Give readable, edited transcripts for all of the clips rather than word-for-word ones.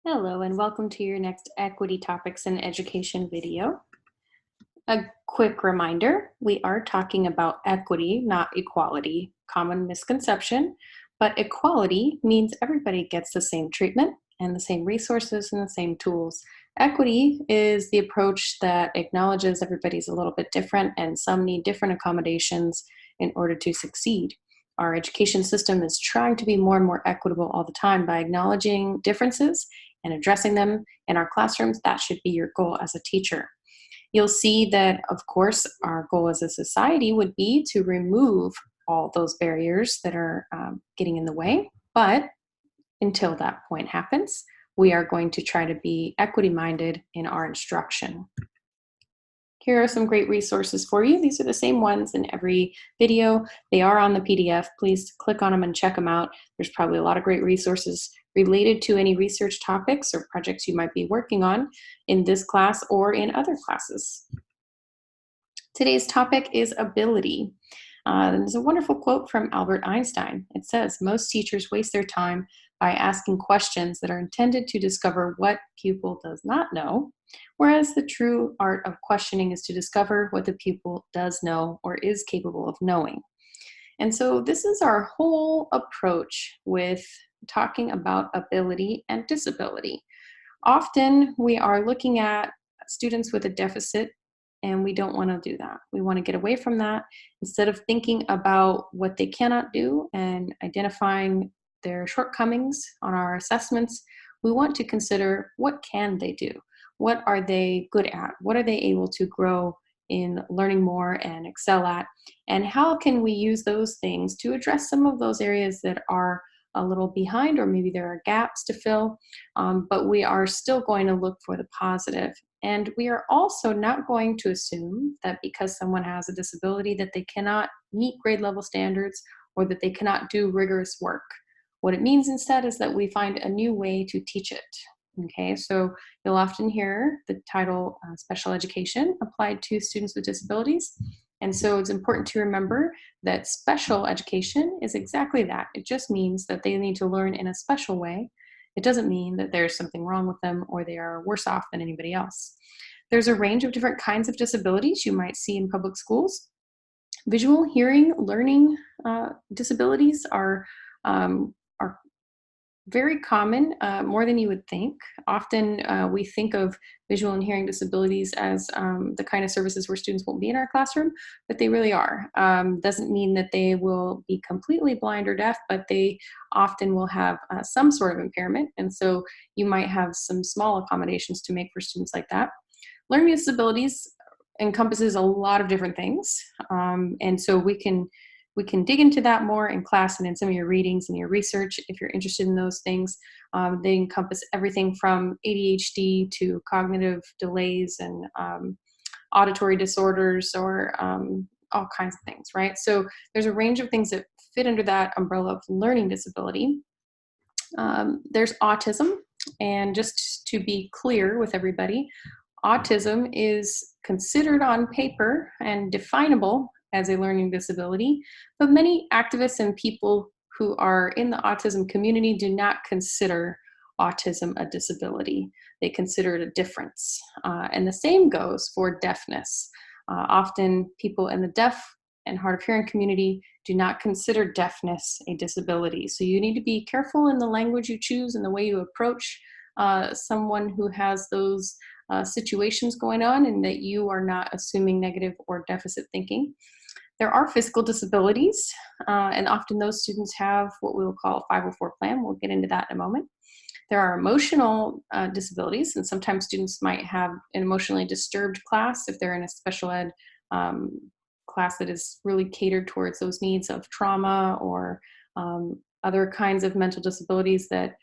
Hello and welcome to your next Equity Topics in Education video. A quick reminder, we are talking about equity, not equality. Common misconception, but equality means everybody gets the same treatment and the same resources and the same tools. Equity is the approach that acknowledges everybody's a little bit different and some need different accommodations in order to succeed. Our education system is trying to be more and more equitable all the time by acknowledging differences and addressing them in our classrooms. That should be your goal as a teacher. You'll see that, of course, our goal as a society would be to remove all those barriers that are getting in the way. But until that point happens, we are going to try to be equity-minded in our instruction. Here are some great resources for you. These are the same ones in every video. They are on the PDF. Please click on them and check them out. There's probably a lot of great resources related to any research topics or projects you might be working on in this class or in other classes. Today's topic is ability. There's a wonderful quote from Albert Einstein. It says, "Most teachers waste their time by asking questions that are intended to discover what pupil does not know, whereas the true art of questioning is to discover what the pupil does know or is capable of knowing." And so this is our whole approach with talking about ability and disability. Often we are looking at students with a deficit and we don't want to do that. We want to get away from that. Instead of thinking about what they cannot do and identifying their shortcomings on our assessments, we want to consider what can they do? What are they good at? What are they able to grow in learning more and excel at? And how can we use those things to address some of those areas that are a little behind, or maybe there are gaps to fill, but we are still going to look for the positive. And we are also not going to assume that because someone has a disability that they cannot meet grade level standards or that they cannot do rigorous work. What it means instead is that we find a new way to teach it. Okay, so you'll often hear the title special education applied to students with disabilities. And so it's important to remember that special education is exactly that. It just means that they need to learn in a special way. It doesn't mean that there's something wrong with them or they are worse off than anybody else. There's a range of different kinds of disabilities you might see in public schools. Visual, hearing, learning disabilities are very common, more than you would think. Often we think of visual and hearing disabilities as the kind of services where students won't be in our classroom, but they really are. Doesn't mean that they will be completely blind or deaf, but they often will have some sort of impairment. And so you might have some small accommodations to make for students like that. Learning disabilities encompasses a lot of different things. And so we can dig into that more in class and in some of your readings and your research if you're interested in those things. They encompass everything from ADHD to cognitive delays and auditory disorders or all kinds of things, right? So there's a range of things that fit under that umbrella of learning disability. There's autism, and just to be clear with everybody, autism is considered on paper and definable as a learning disability, but many activists and people who are in the autism community do not consider autism a disability. They consider it a difference. And the same goes for deafness. Often people in the deaf and hard of hearing community do not consider deafness a disability. So you need to be careful in the language you choose and the way you approach someone who has those situations going on, and that you are not assuming negative or deficit thinking. There are physical disabilities, and often those students have what we will call a 504 plan. We'll get into that in a moment. There are emotional disabilities, and sometimes students might have an emotionally disturbed class if they're in a special ed class that is really catered towards those needs of trauma or other kinds of mental disabilities that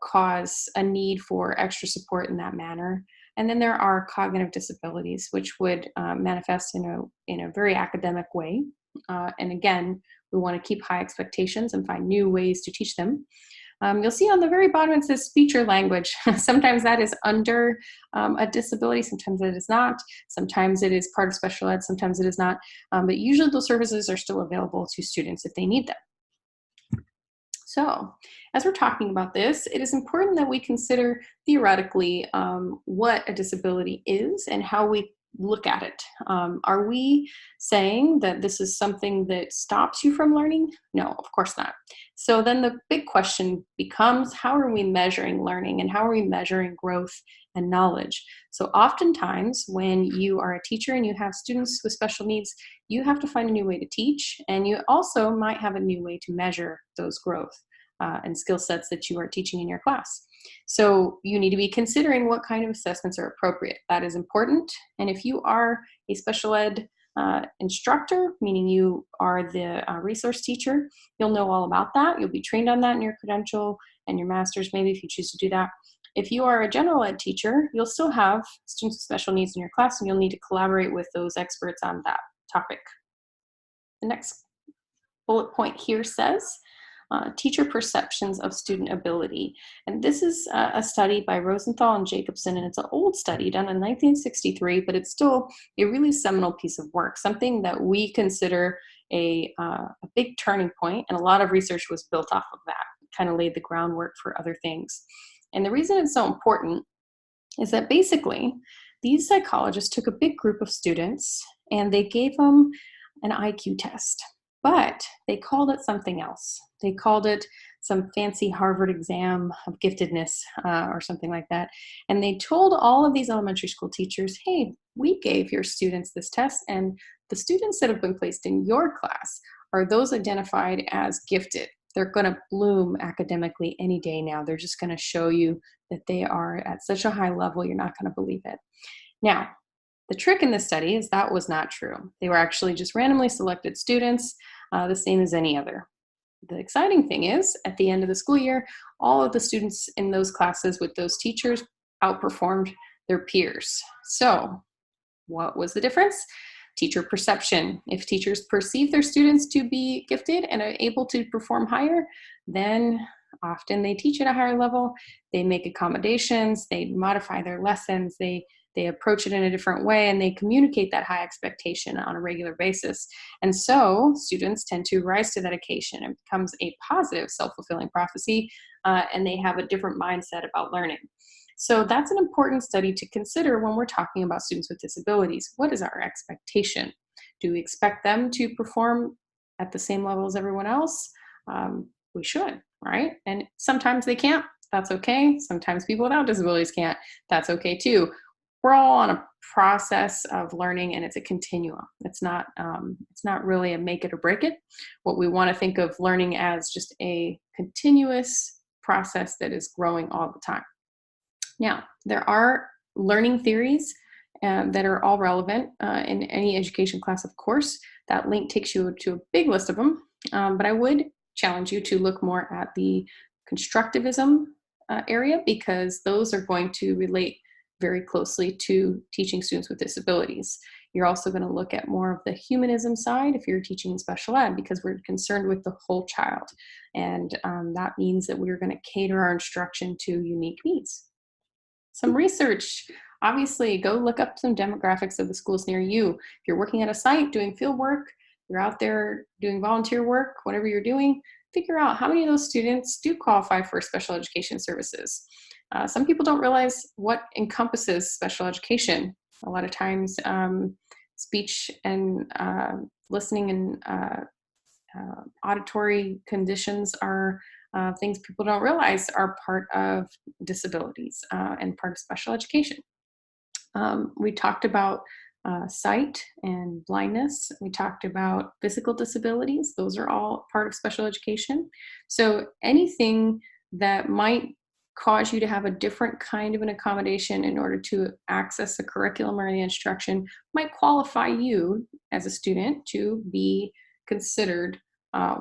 cause a need for extra support in that manner. And then there are cognitive disabilities, which would manifest in a very academic way. And again, we want to keep high expectations and find new ways to teach them. You'll see on the very bottom it says speech or language. Sometimes that is under a disability, sometimes it is not. Sometimes it is part of special ed, sometimes it is not. But usually those services are still available to students if they need them. So, as we're talking about this, it is important that we consider theoretically what a disability is and how we look at it. Are we saying that this is something that stops you from learning? No, of course not. So, then the big question becomes, how are we measuring learning and how are we measuring growth and knowledge? So, oftentimes, when you are a teacher and you have students with special needs, you have to find a new way to teach, and you also might have a new way to measure those growth and skill sets that you are teaching in your class. So you need to be considering what kind of assessments are appropriate. That is important. And if you are a special ed instructor, meaning you are the resource teacher, you'll know all about that. You'll be trained on that in your credential and your master's, maybe, if you choose to do that. If you are a general ed teacher, you'll still have students with special needs in your class, and you'll need to collaborate with those experts on that topic. The next bullet point here says, teacher perceptions of student ability. And this is a study by Rosenthal and Jacobson, and it's an old study done in 1963, but it's still a really seminal piece of work, something that we consider a big turning point, and a lot of research was built off of that, kind of laid the groundwork for other things. And the reason it's so important is that basically these psychologists took a big group of students and they gave them an IQ test, but they called it something else. They called it some fancy Harvard exam of giftedness or something like that. And they told all of these elementary school teachers, hey, we gave your students this test, and the students that have been placed in your class are those identified as gifted. They're going to bloom academically any day now. They're just going to show you that they are at such a high level, you're not going to believe it. Now, the trick in this study is that was not true. They were actually just randomly selected students, the same as any other. The exciting thing is, at the end of the school year, all of the students in those classes with those teachers outperformed their peers. So, what was the difference? Teacher perception. If teachers perceive their students to be gifted and are able to perform higher, then often they teach at a higher level, they make accommodations, they modify their lessons, they approach it in a different way, and they communicate that high expectation on a regular basis. And so students tend to rise to that occasion. It becomes a positive self-fulfilling prophecy, and they have a different mindset about learning. So that's an important study to consider when we're talking about students with disabilities. What is our expectation? Do we expect them to perform at the same level as everyone else? We should, right? And sometimes they can't. That's okay. Sometimes people without disabilities can't. That's okay too. We're all on a process of learning, and it's a continuum. It's not really a make it or break it. What we want to think of learning as just a continuous process that is growing all the time. Now, there are learning theories that are all relevant in any education class, of course. That link takes you to a big list of them, but I would challenge you to look more at the constructivism area, because those are going to relate very closely to teaching students with disabilities. You're also going to look at more of the humanism side if you're teaching in special ed, because we're concerned with the whole child. And that means that we're going to cater our instruction to unique needs. Some research, obviously, go look up some demographics of the schools near you. If you're working at a site doing field work, you're out there doing volunteer work, whatever you're doing, figure out how many of those students do qualify for special education services. Some people don't realize what encompasses special education. A lot of times, speech and listening and auditory conditions are things people don't realize are part of disabilities and part of special education. We talked about sight and blindness. We talked about physical disabilities. Those are all part of special education. So anything that might cause you to have a different kind of an accommodation in order to access the curriculum or the instruction might qualify you as a student to be considered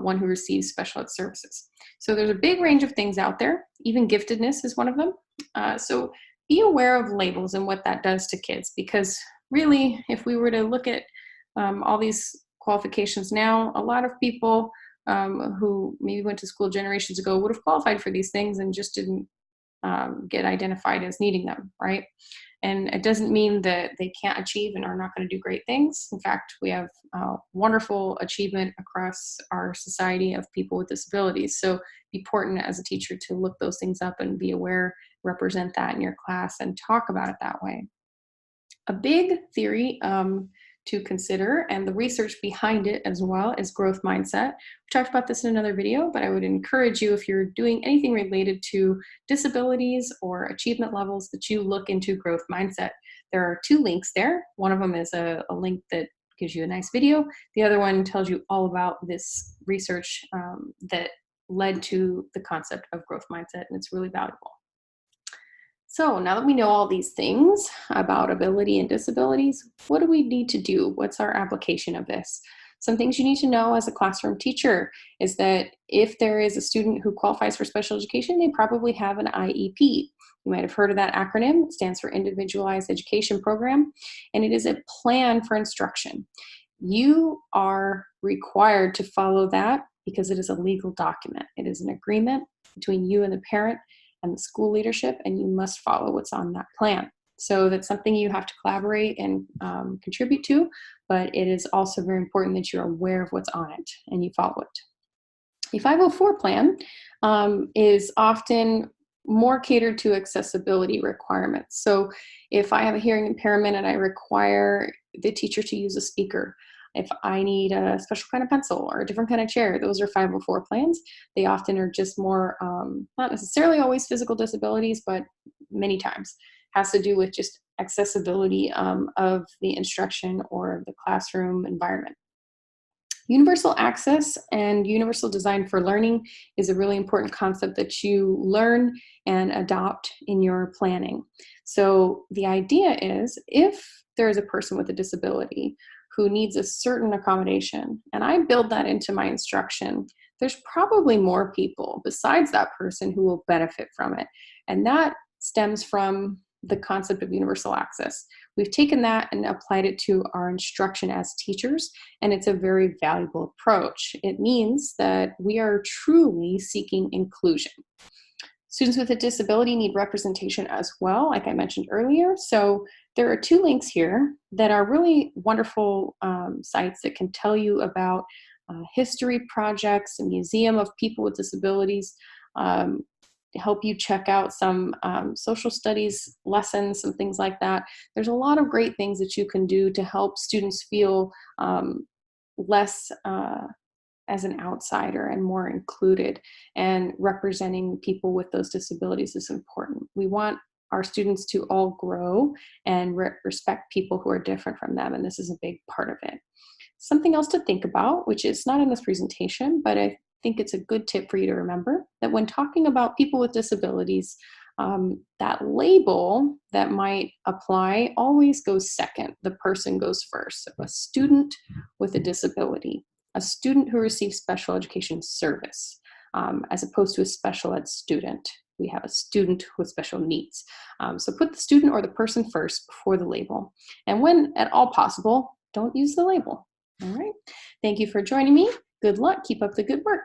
one who receives special ed services. So there's a big range of things out there. Even giftedness is one of them. So be aware of labels and what that does to kids, because really, if we were to look at all these qualifications now, a lot of people who maybe went to school generations ago would have qualified for these things and just didn't get identified as needing them, right? And it doesn't mean that they can't achieve and are not going to do great things. In fact, we have wonderful achievement across our society of people with disabilities. So important as a teacher to look those things up and be aware, represent that in your class, and talk about it that way. A big theory to consider, and the research behind it as well, is growth mindset. We talked about this in another video, but I would encourage you, if you're doing anything related to disabilities or achievement levels, that you look into growth mindset. There are two links there. One of them is a link that gives you a nice video. The other one tells you all about this research that led to the concept of growth mindset, and it's really valuable. So now that we know all these things about ability and disabilities, what do we need to do? What's our application of this? Some things you need to know as a classroom teacher is that if there is a student who qualifies for special education, they probably have an IEP. You might have heard of that acronym. It stands for Individualized Education Program, and it is a plan for instruction. You are required to follow that because it is a legal document. It is an agreement between you and the parent and the school leadership, and you must follow what's on that plan. So that's something you have to collaborate and contribute to, but it is also very important that you're aware of what's on it and you follow it. A 504 plan is often more catered to accessibility requirements. So if I have a hearing impairment and I require the teacher to use a speaker, if I need a special kind of pencil or a different kind of chair, those are 504 plans. They often are just more, not necessarily always physical disabilities, but many times has to do with just accessibility of the instruction or the classroom environment. Universal access and universal design for learning is a really important concept that you learn and adopt in your planning. So the idea is, if there is a person with a disability who needs a certain accommodation, and I build that into my instruction, there's probably more people besides that person who will benefit from it. And that stems from the concept of universal access. We've taken that and applied it to our instruction as teachers, and it's a very valuable approach. It means that we are truly seeking inclusion. Students with a disability need representation as well, like I mentioned earlier. So there are two links here that are really wonderful sites that can tell you about history projects, a museum of people with disabilities, help you check out some social studies lessons, some things like that. There's a lot of great things that you can do to help students feel less as an outsider and more included, and representing people with those disabilities is important. We want our students to all grow and respect people who are different from them, and this is a big part of it. Something else to think about, which is not in this presentation, but I think it's a good tip for you to remember, that when talking about people with disabilities, that label that might apply always goes second. The person goes first. So a student with a disability, a student who receives special education service, as opposed to a special ed student. We have a student with special needs. So put the student or the person first before the label. And when at all possible, don't use the label. All right. Thank you for joining me. Good luck. Keep up the good work.